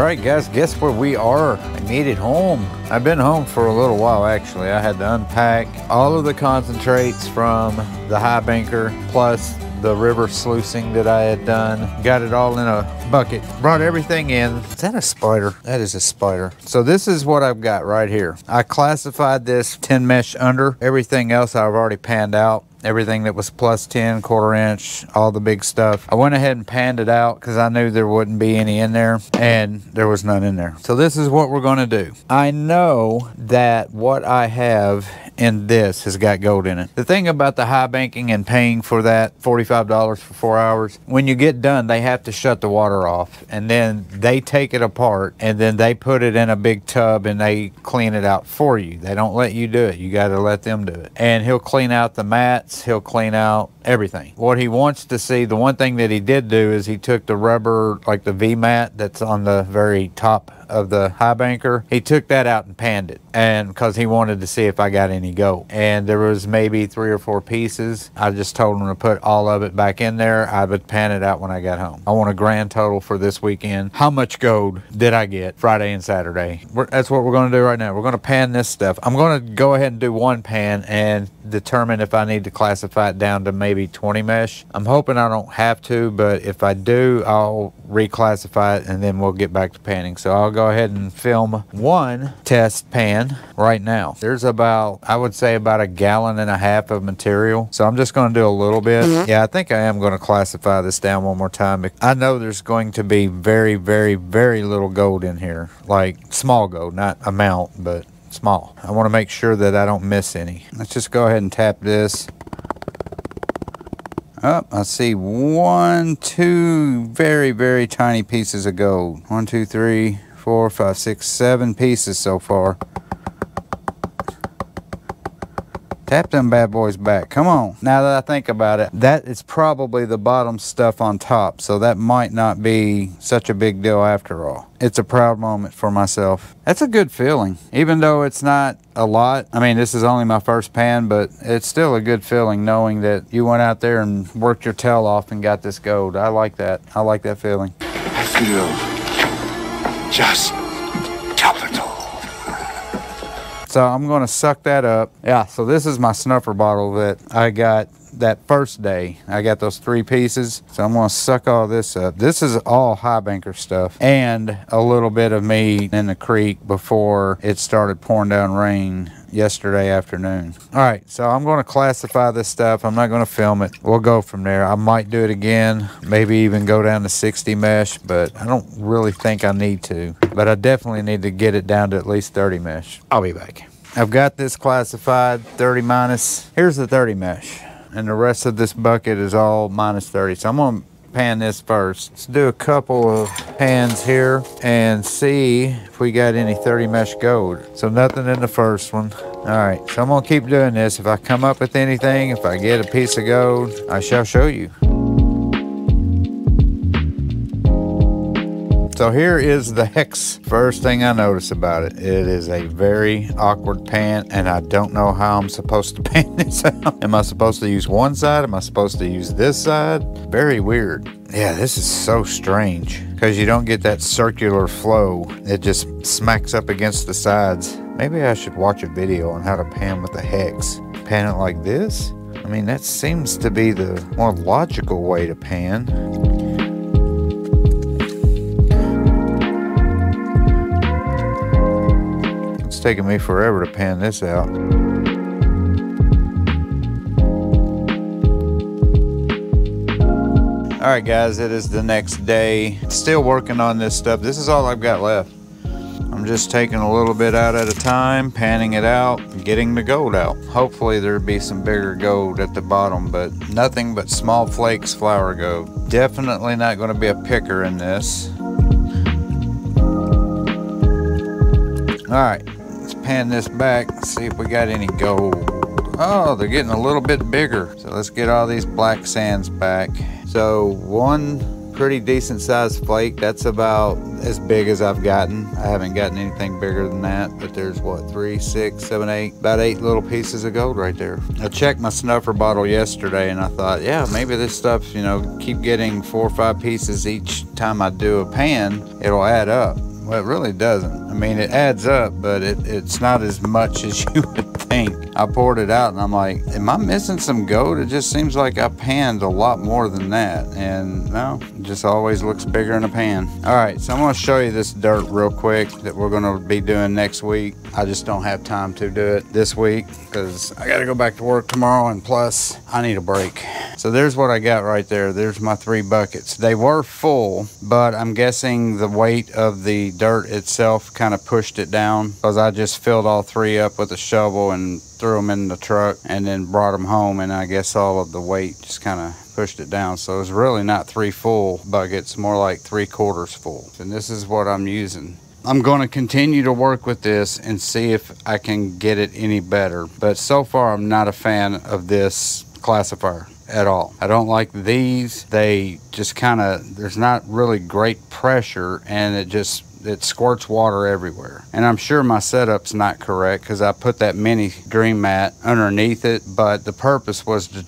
right, guys, guess where we are? I made it home. I've been home for a little while, actually. I had to unpack all of the concentrates from the high banker, plus the river sluicing that I had done. Got it all in a bucket. Brought everything in. Is that a spider? That is a spider. So this is what I've got right here. I classified this 10 mesh under. Everything else I've already panned out. Everything that was plus 10, quarter inch, all the big stuff. I went ahead and panned it out because I knew there wouldn't be any in there, and there was none in there. So this is what we're going to do. I know that what I have in this has got gold in it. The thing about the high banking and paying for that $45 for 4 hours, when you get done, they have to shut the water off, and then they take it apart, and then they put it in a big tub and they clean it out for you. They don't let you do it. You got to let them do it. And he'll clean out the mats. He'll clean out everything. What he wants to see, the one thing that he did do is he took the rubber, like the V-mat that's on the very top of the high banker, he took that out and panned it, and because he wanted to see if I got any gold. And there was maybe 3 or 4 pieces. I just told him to put all of it back in there. I would pan it out when I got home. I want a grand total for this weekend. How much gold did I get Friday and Saturday? That's what we're going to do right now. We're going to pan this stuff. I'm going to go ahead and do one pan and determine if I need to classify it down to maybe 20 mesh. I'm hoping I don't have to, but if I do, I'll reclassify it and then we'll get back to panning. So I'll go ahead and film one test pan right now. There's about, I would say, about 1.5 gallons of material. So I'm just going to do a little bit. Yeah, I think I am going to classify this down one more time. I know there's going to be very, very, very little gold in here. Like small gold, not amount, but small. I want to make sure that I don't miss any. Let's just go ahead and tap this. Oh, I see 1, 2 very, very tiny pieces of gold. 1, 2, 3, 4, 5, 6, 7 pieces so far. Tap them bad boys back. Come on. Now that I think about it, that is probably the bottom stuff on top, so that might not be such a big deal after all. It's a proud moment for myself. That's a good feeling, even though it's not a lot. I mean, this is only my first pan, but it's still a good feeling knowing that you went out there and worked your tail off and got this gold. I like that. I like that feeling. I feel just capital. So I'm going to suck that up. Yeah, so this is my snuffer bottle that I got that first day. I got those 3 pieces. So I'm going to suck all this up. This is all high banker stuff and a little bit of me in the creek before it started pouring down rain yesterday afternoon. All right, so I'm going to classify this stuff. I'm not going to film it. We'll go from there. I might do it again, maybe even go down to 60 mesh, but I don't really think I need to. But I definitely need to get it down to at least 30 mesh. I'll be back. I've got this classified 30 minus. Here's the 30 mesh, and the rest of this bucket is all minus 30. So I'm going to pan this first. Let's do a couple of pans here and see if we got any 30 mesh gold. So nothing in the first one. All right, so I'm gonna keep doing this. If I come up with anything, if I get a piece of gold, I shall show you. So here is the hex. First thing I notice about it, it is a very awkward pan, and I don't know how I'm supposed to pan this out. Am I supposed to use one side? Am I supposed to use this side? Very weird. Yeah, this is so strange because you don't get that circular flow. It just smacks up against the sides. Maybe I should watch a video on how to pan with the hex. Pan it like this? I mean, that seems to be the more logical way to pan. It's taking me forever to pan this out. All right, guys, it is the next day. Still working on this stuff. This is all I've got left. I'm just taking a little bit out at a time, panning it out, getting the gold out. Hopefully there'll be some bigger gold at the bottom, but nothing but small flakes flour gold. Definitely not going to be a picker in this. All right, let's pan this back, see if we got any gold. Oh, they're getting a little bit bigger. So let's get all these black sands back. So one pretty decent sized flake. That's about as big as I've gotten. I haven't gotten anything bigger than that, but there's what, 3, 6, 7, 8, about 8 little pieces of gold right there. I checked my snuffer bottle yesterday and I thought, yeah, maybe this stuff, you know, keep getting 4 or 5 pieces each time I do a pan, it'll add up. Well, it really doesn't. I mean, it adds up, but it's not as much as you would think. I poured it out and I'm like, am I missing some gold? It just seems like I panned a lot more than that. And no, it just always looks bigger in a pan. All right, so I'm gonna show you this dirt real quick that we're gonna be doing next week. I just don't have time to do it this week because I gotta go back to work tomorrow, and plus I need a break. So there's what I got right there. There's my 3 buckets. They were full, but I'm guessing the weight of the dirt itself kind of pushed it down, because I just filled all 3 up with a shovel and threw them in the truck and then brought them home, and I guess all of the weight just kind of pushed it down. So it's really not 3 full buckets, more like 3/4 full. And this is what I'm using. I'm going to continue to work with this and see if I can get it any better. But so far, I'm not a fan of this classifier at all. I don't like these. They just kind of, there's not really great pressure, and it squirts water everywhere. And I'm sure my setup's not correct because I put that mini green mat underneath it, but the purpose was to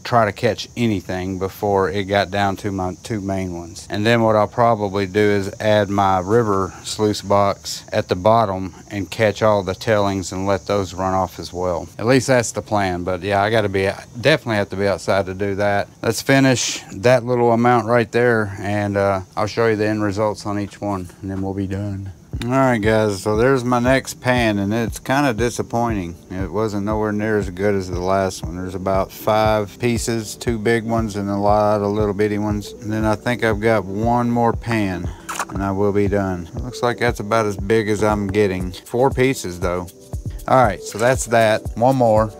try to catch anything before it got down to my 2 main ones. And then what I'll probably do is add my river sluice box at the bottom and catch all the tailings and let those run off as well. At least that's the plan. But yeah, I definitely have to be outside to do that. Let's finish that little amount right there, and I'll show you the end results on each one, and then we'll be done. All right, guys, so there's my next pan, and it's kind of disappointing. It wasn't nowhere near as good as the last one. There's about 5 pieces, 2 big ones and a lot of little bitty ones. And then I think I've got 1 more pan and I will be done. It looks like that's about as big as I'm getting. 4 pieces though. All right, so that's that. 1 more.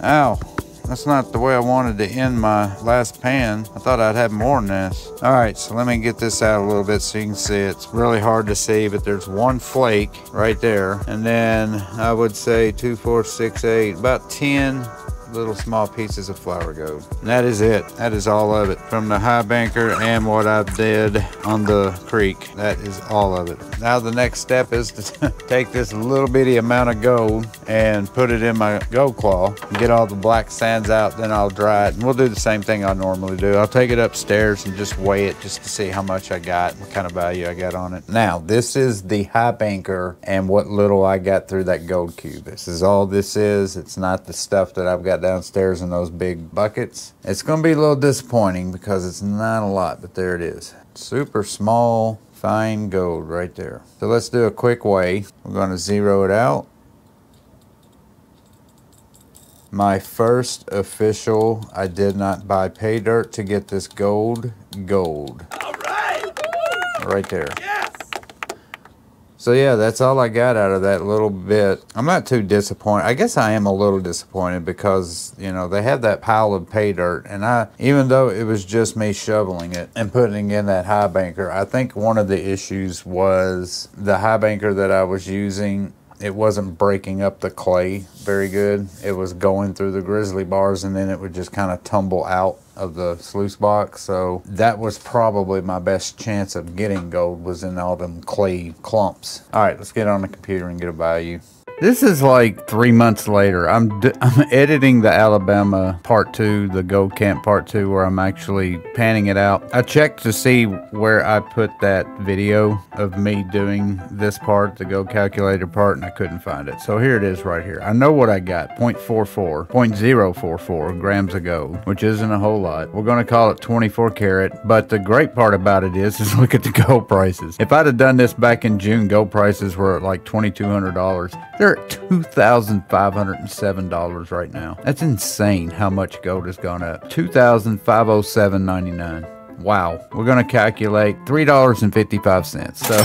Ow. That's not the way I wanted to end my last pan. I thought I'd have more than this. All right, so let me get this out a little bit so you can see. It's really hard to see, but there's 1 flake right there. And then I would say 2, 4, 6, 8, about 10 little small pieces of flour gold. And that is it. That is all of it from the high banker and what I did on the creek. That is all of it. Now the next step is to take this little bitty amount of gold and put it in my gold claw and get all the black sands out. Then I'll dry it, and we'll do the same thing I normally do. I'll take it upstairs and just weigh it just to see how much I got, what kind of value I got on it. Now this is the high banker and what little I got through that gold cube. This is all this is. It's not the stuff that I've got downstairs in those big buckets. It's going to be a little disappointing because it's not a lot, but there it is. Super small, fine gold right there. So let's do a quick weigh. We're going to zero it out. My first official, I did not buy pay dirt to get this gold. All right. Right there. Yes. So yeah, that's all I got out of that little bit. I'm not too disappointed. I guess I am a little disappointed because, you know, they had that pile of pay dirt, and even though it was just me shoveling it and putting in that high banker, I think one of the issues was the high banker that I was using, it wasn't breaking up the clay very good. It was going through the grizzly bars, and then it would just kind of tumble out of the sluice box. So that was probably my best chance of getting gold, was in all them clay clumps. All right, let's get on the computer and get a value. This is like 3 months later. I'm editing the Alabama part 2, the gold camp part 2, where I'm actually panning it out. I checked to see where I put that video of me doing this part, the gold calculator part, and I couldn't find it. So here it is right here. I know what I got, 0.44 grams of gold, which isn't a whole lot. We're gonna call it 24 karat, but the great part about it is look at the gold prices. If I'd have done this back in June, gold prices were at like $2,200. They're at $2,507 right now. That's insane how much gold has gone up. $2,507.99. Wow. We're going to calculate $3.55. So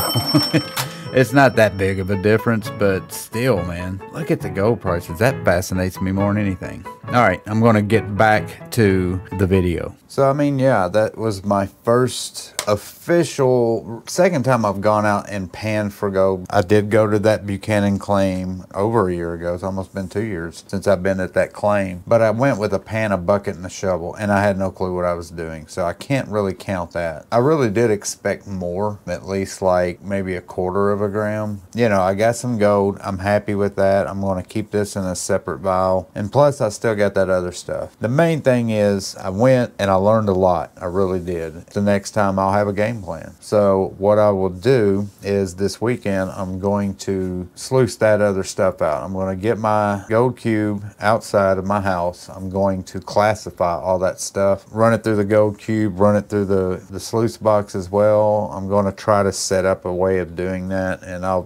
it's not that big of a difference, but still, man, look at the gold prices. That fascinates me more than anything. All right, I'm going to get back to the video. So, I mean, yeah, that was my first official, second time I've gone out and panned for gold. I did go to that Buchanan claim over a year ago. It's almost been 2 years since I've been at that claim. But I went with a pan, a bucket, and a shovel, and I had no clue what I was doing. So I can't really count that. I really did expect more, at least like maybe 1/4 gram. You know, I got some gold. I'm happy with that. I'm going to keep this in a separate vial. And plus, I still still got that other stuff. The main thing is I went and I learned a lot. I really did. The next time I'll have a game plan. So what I will do is this weekend I'm going to sluice that other stuff out. I'm going to get my gold cube outside of my house. I'm going to classify all that stuff, run it through the gold cube, run it through the sluice box as well. I'm going to try to set up a way of doing that, and I'll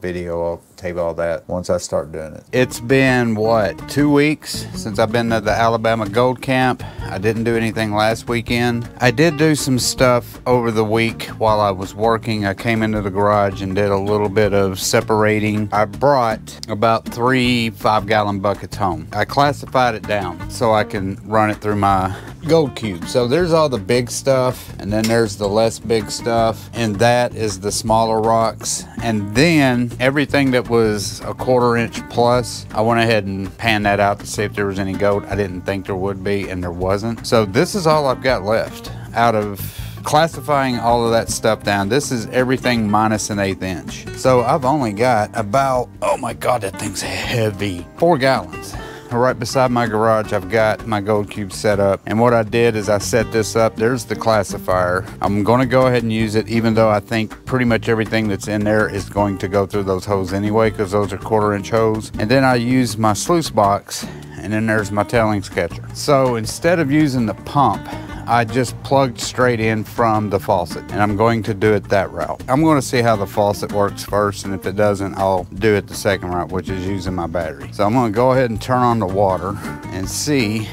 tape all that once I start doing it. It's been, what, 2 weeks since I've been to the Alabama Gold Camp. I didn't do anything last weekend. I did do some stuff over the week while I was working. I came into the garage and did a little bit of separating. I brought about 3 5-gallon buckets home. I classified it down so I can run it through my gold cube. So there's all the big stuff, and then there's the less big stuff, and that is the smaller rocks. And then everything that was a 1/4 inch plus, I went ahead and panned that out to see if there was any gold. I didn't think there would be, and there wasn't. So this is all I've got left out of classifying all of that stuff down. This is everything minus an 1/8 inch. So I've only got about, oh my God, that thing's heavy, 4 gallons. Right beside my garage, I've got my gold cube set up, and what I did is I set this up. There's the classifier. I'm going to go ahead and use it, even though I think pretty much everything that's in there is going to go through those hoses anyway, because those are 1/4 inch hose. And then I use my sluice box, and then there's my tailings catcher. So instead of using the pump, I just plugged straight in from the faucet, and I'm going to do it that route. I'm going to see how the faucet works first, and if it doesn't, I'll do it the second route, which is using my battery. So I'm going to go ahead and turn on the water and see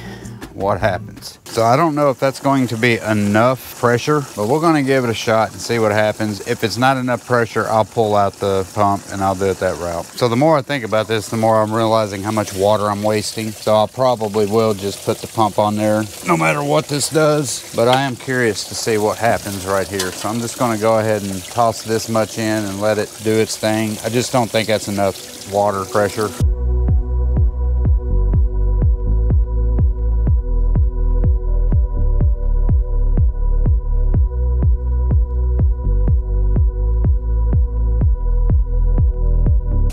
what happens. So I don't know if that's going to be enough pressure, but we're going to give it a shot and see what happens. If it's not enough pressure, I'll pull out the pump and I'll do it that route. So the more I think about this, the more I'm realizing how much water I'm wasting. So I'll probably will just put the pump on there no matter what this does, but I am curious to see what happens right here. So I'm just going to go ahead and toss this much in and let it do its thing. I just don't think that's enough water pressure.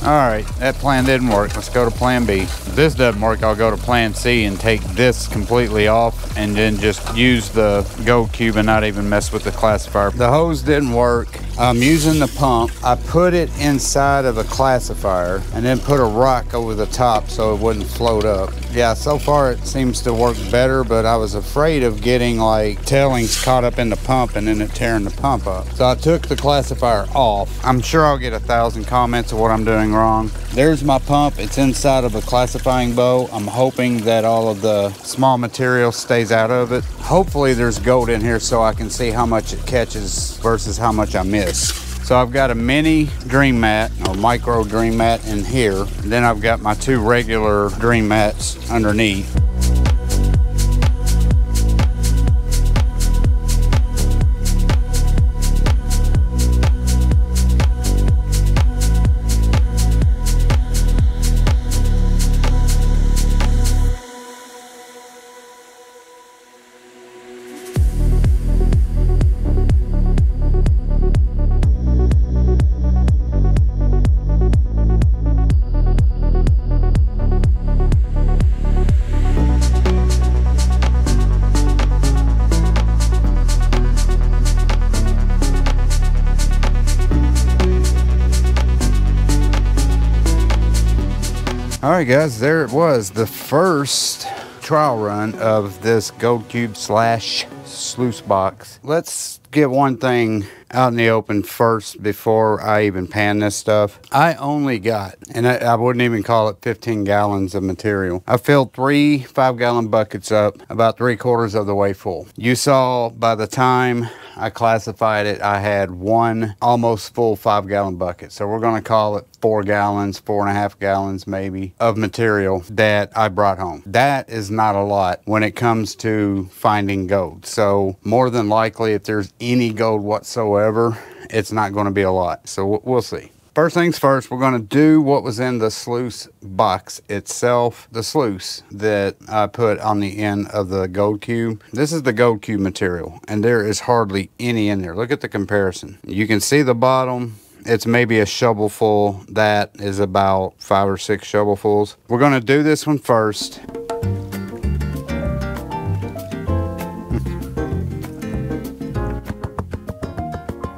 All right, that plan didn't work. Let's go to plan B. If this doesn't work, I'll go to plan C and take this completely off and then just use the gold cube and not even mess with the classifier. The hose didn't work. I'm using the pump. I put it inside of a classifier and then put a rock over the top so it wouldn't float up. Yeah, so far it seems to work better, but I was afraid of getting like tailings caught up in the pump and then it tearing the pump up. So I took the classifier off. I'm sure I'll get 1,000 comments of what I'm doing wrong. There's my pump. It's inside of a classifying bowl. I'm hoping that all of the small material stays out of it. Hopefully there's gold in here so I can see how much it catches versus how much I miss. So I've got a mini dream mat or micro dream mat in here. And then I've got my 2 regular dream mats underneath. All right, guys, there it was, the first trial run of this gold cube / sluice box. Let's get one thing out in the open first before I even pan this stuff. I only got, and I wouldn't even call it 15 gallons of material. I filled 3 5-gallon buckets up, about 3/4 of the way full. You saw by the time I classified it, I had 1 almost full 5-gallon bucket. So we're gonna call it 4 gallons, 4.5 gallons maybe of material that I brought home. That is not a lot when it comes to finding gold. So more than likely, if there's any gold whatsoever, it's not gonna be a lot. So we'll see. First things first, we're going to do what was in the sluice box itself, the sluice that I put on the end of the gold cube. This is the gold cube material, and there is hardly any in there. Look at the comparison. You can see the bottom. It's maybe a shovelful. That is about 5 or 6 shovelfuls. We're going to do this one first.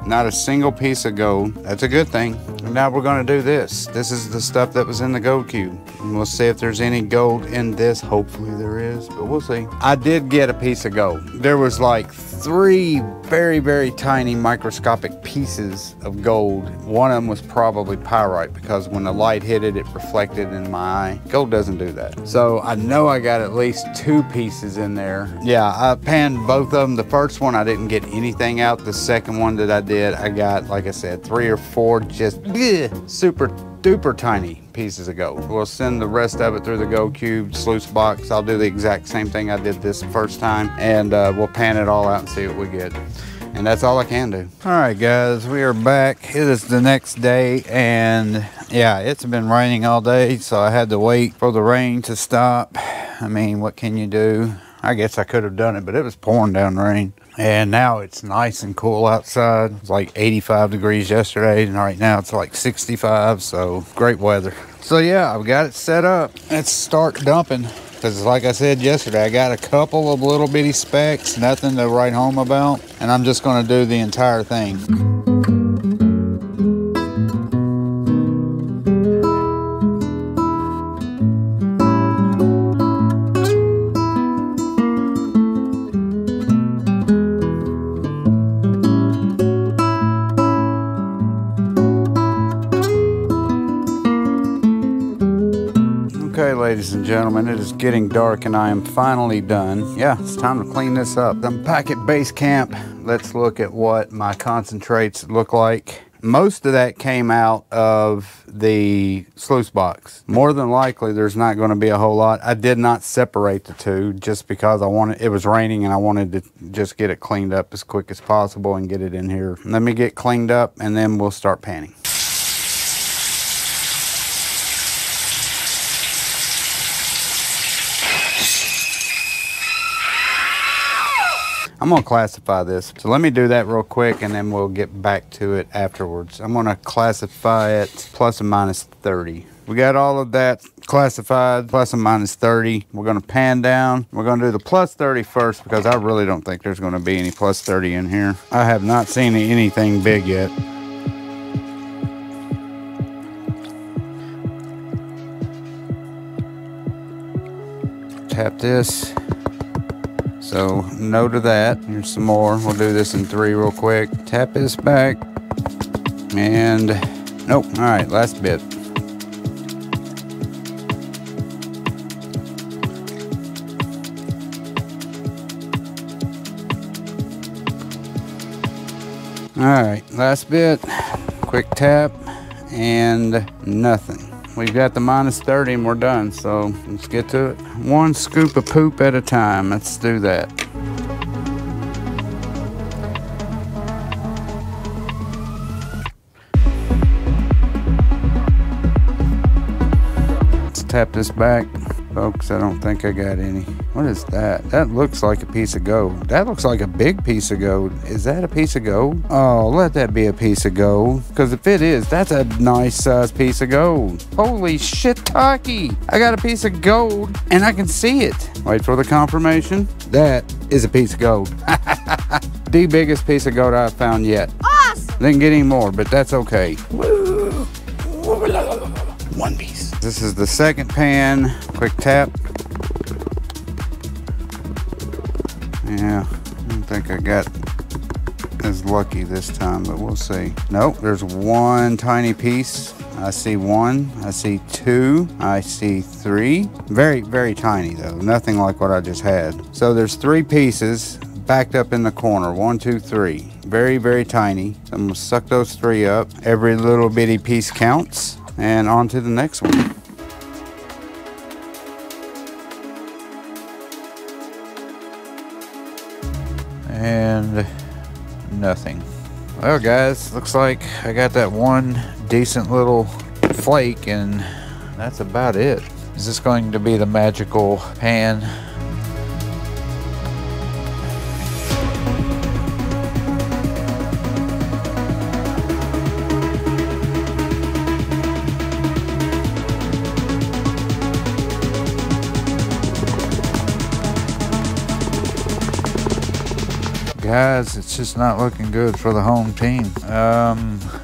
Not a single piece of gold. That's a good thing. And now we're gonna do this. This is the stuff that was in the gold cube. And we'll see if there's any gold in this. Hopefully there is, but we'll see. I did get a piece of gold. There was like 3 very, very tiny microscopic pieces of gold. One of them was probably pyrite because when the light hit it, it reflected in my eye. Gold doesn't do that. So I know I got at least 2 pieces in there. Yeah, I panned both of them. The first one, I didn't get anything out. The second one that I did, I got, like I said, 3 or 4 just super duper tiny pieces of gold. We'll send the rest of it through the gold cube sluice box. I'll do the exact same thing I did this first time, and we'll pan it all out and see what we get. And that's all I can do. All right, guys, we are back. It is the next day, and yeah, it's been raining all day, so I had to wait for the rain to stop. I mean, what can you do? I guess I could have done it, but it was pouring down rain. And now it's nice and cool outside. It was like 85 degrees yesterday, and right now it's like 65, so great weather. So yeah, I've got it set up. Let's start dumping. Because like I said yesterday, I got a couple of little bitty specks, nothing to write home about, and I'm just gonna do the entire thing. Okay, ladies and gentlemen, it is getting dark and I am finally done. Yeah, it's time to clean this up. I'm back at base camp. Let's look at what my concentrates look like. Most of that came out of the sluice box. More than likely, there's not going to be a whole lot. I did not separate the two just because it was raining and I wanted to just get it cleaned up as quick as possible and get it in here. Let me get cleaned up and then we'll start panning. I'm gonna classify this. So let me do that real quick and then we'll get back to it afterwards. I'm gonna classify it plus or minus 30. We got all of that classified, plus or minus 30. We're gonna pan down. We're gonna do the plus 30 first because I really don't think there's gonna be any plus 30 in here. I have not seen anything big yet. Tap this. So no to that. Here's some more. We'll do this in 3 real quick. Tap this back. And nope. All right, last bit. All right, last bit. Quick tap and nothing. We've got the minus 30 and we're done, so let's get to it. 1 scoop of poop at a time. Let's do that. Let's tap this back. Folks, I don't think I got any. What is that? That looks like a piece of gold. That looks like a big piece of gold. Is that a piece of gold? Oh, let that be a piece of gold. Because if it is, that's a nice size piece of gold. Holy shit, Taki! I got a piece of gold and I can see it. Wait for the confirmation. That is a piece of gold. The biggest piece of gold I've found yet. Awesome! Didn't get any more, but that's okay. 1 piece. This is the second pan. Quick tap. Yeah, I don't think I got as lucky this time, but we'll see. Nope, there's 1 tiny piece. I see 1, I see 2, I see 3. Very, very tiny though. Nothing like what I just had. So there's 3 pieces backed up in the corner. 1, 2, 3. Very, very tiny. So I'm gonna suck those 3 up. Every little bitty piece counts. And on to the next one. And nothing. Well guys, looks like I got that 1 decent little flake and that's about it. Is this going to be the magical pan? guys, it's just not looking good for the home team.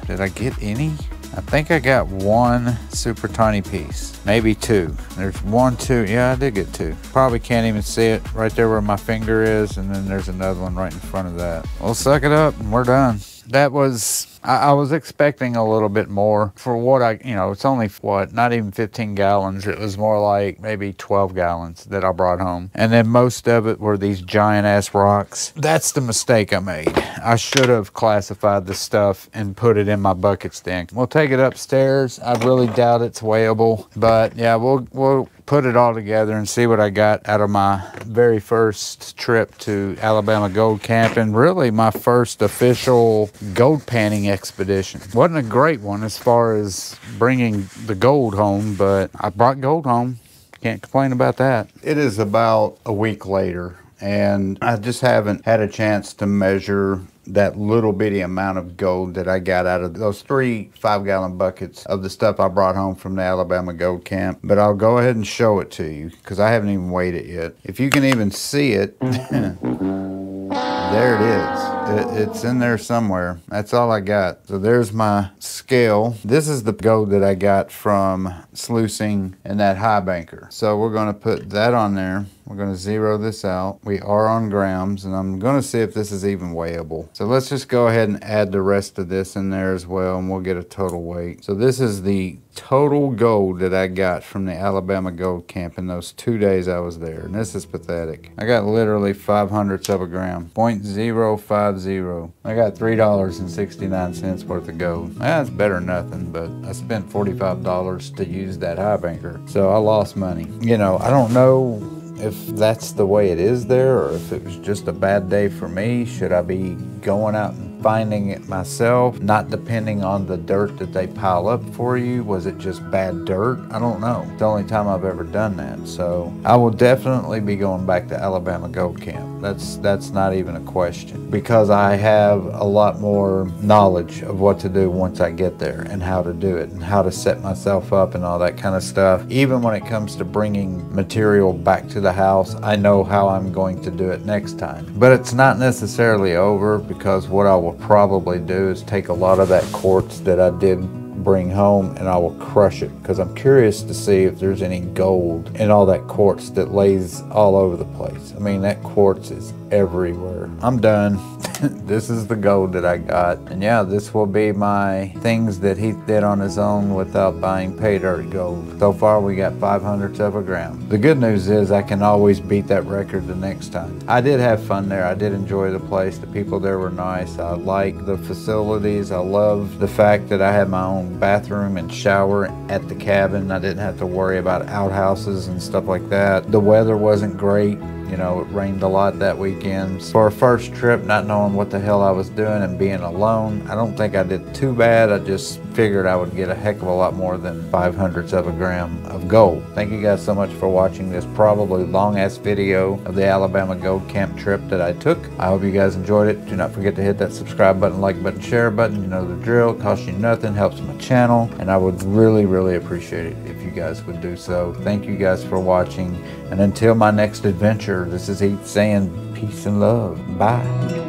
Did I get any? I think I got one super tiny piece, maybe two. There's one, two, yeah, I did get two. Probably can't even see it right there where my finger is, and then there's another one right in front of that. We'll suck it up and we're done. That was, I was expecting a little bit more for what it's only what, not even 15 gallons. It was more like maybe 12 gallons that I brought home. And then most of it were these giant ass rocks. That's the mistake I made. I should have classified the stuff and put it in my buckets then. We'll take it upstairs. I really doubt it's weighable, but yeah, we'll put it all together and see what I got out of my very first trip to Alabama Gold Camp, and really my first official gold panning expedition. Wasn't a great one as far as bringing the gold home, but I brought gold home. Can't complain about that. It is about a week later, and I just haven't had a chance to measure that little bitty amount of gold that I got out of those 3 5-gallon buckets of the stuff I brought home from the Alabama Gold Camp. But I'll go ahead and show it to you because I haven't even weighed it yet. If you can even see it, there it is. It's in there somewhere. That's all I got. So there's my scale. This is the gold that I got from sluicing in that high banker. So we're going to put that on there. We're going to zero this out. We are on grams, and I'm going to see if this is even weighable. So let's just go ahead and add the rest of this in there as well, and we'll get a total weight. So this is the total gold that I got from the Alabama Gold Camp in those 2 days I was there. And this is pathetic. I got literally 0.05 of a gram. 0.050. I got $3.69 worth of gold. That's better than nothing, but I spent $45 to use that high banker. So I lost money. You know, I don't know if that's the way it is there, or if it was just a bad day for me. Should I be going out and finding it myself, not depending on the dirt that they pile up for you? Was it just bad dirt? I don't know. It's the only time I've ever done that. So I will definitely be going back to Alabama Gold Camp. That's not even a question, because I have a lot more knowledge of what to do once I get there, and how to do it, and how to set myself up and all that kind of stuff. Even when it comes to bringing material back to the house, I know how I'm going to do it next time. But it's not necessarily over, because what I will probably do is take a lot of that quartz that I did bring home, and I will crush it, because I'm curious to see if there's any gold in all that quartz that lays all over the place. I mean, that quartz is everywhere. I'm done. This is the gold that I got, and yeah, this will be my things that he did on his own without buying pay dirt gold. So far we got 0.05 of a gram. The good news is I can always beat that record the next time. I did have fun there. I did enjoy the place. The people there were nice. I like the facilities. I love the fact that I had my own bathroom and shower at the cabin. I didn't have to worry about outhouses and stuff like that. The weather wasn't great. You know, it rained a lot that weekend. For a first trip, not knowing what the hell I was doing and being alone, I don't think I did too bad. I just figured I would get a heck of a lot more than 0.05 of a gram of gold. Thank you guys so much for watching this probably long-ass video of the Alabama Gold Camp trip that I took. I hope you guys enjoyed it. Do not forget to hit that subscribe button, like button, share button. You know the drill. It costs you nothing, helps my channel, and I would really, really appreciate it if you guys would do so. Thank you guys for watching, and until my next adventure, this is Heath saying peace and love. Bye.